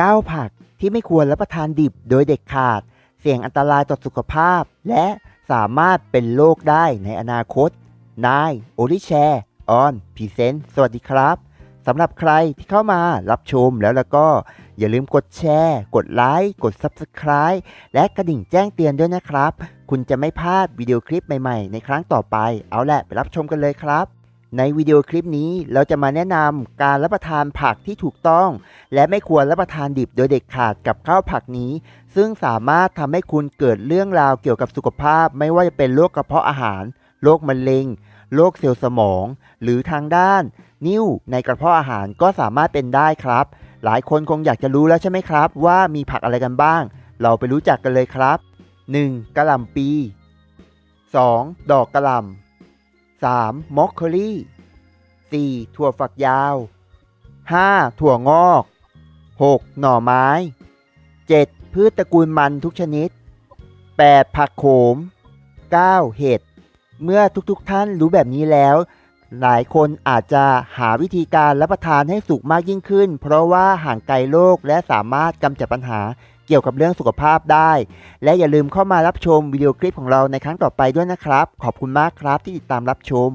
9 ผักที่ไม่ควรรับประทานดิบโดยเด็ดขาดเสี่ยงอันตรายต่อสุขภาพและสามารถเป็นโรคได้ในอนาคตนายโอลิแชร์ออนพรีเซนต์สวัสดีครับสำหรับใครที่เข้ามารับชมแล้วก็อย่าลืมกดแชร์กดไลค์กด Subscribe และกระดิ่งแจ้งเตือนด้วยนะครับคุณจะไม่พลาดวิดีโอคลิปใหม่ๆในครั้งต่อไปเอาแหละไปรับชมกันเลยครับในวิดีโอคลิปนี้เราจะมาแนะนำการรับประทานผักที่ถูกต้องและไม่ควรรับประทานดิบโดยเด็ดขาดกับข้าวผักนี้ซึ่งสามารถทำให้คุณเกิดเรื่องราวเกี่ยวกับสุขภาพไม่ว่าจะเป็นโรคกระเพาะอาหารโรคมะเร็งโรคเซลล์สมองหรือทางด้านนิ่วในกระเพาะอาหารก็สามารถเป็นได้ครับหลายคนคงอยากจะรู้แล้วใช่ไหมครับว่ามีผักอะไรกันบ้างเราไปรู้จักกันเลยครับ 1. กะหล่ำปี 2. ดอกกะหล่ำ 3. มอคโคลี่ 4. ถั่วฝักยาว 5. ถั่วงอก 6. หน่อไม้ 7. พืชตระกูลมันทุกชนิด 8. ผักโขม 9. เห็ดเมื่อทุกท่านรู้แบบนี้แล้วหลายคนอาจจะหาวิธีการรับประทานให้สุกมากยิ่งขึ้นเพราะว่าห่างไกลโรคและสามารถกำจัดปัญหาเกี่ยวกับเรื่องสุขภาพได้และอย่าลืมเข้ามารับชมวิดีโอคลิปของเราในครั้งต่อไปด้วยนะครับขอบคุณมากครับที่ติดตามรับชม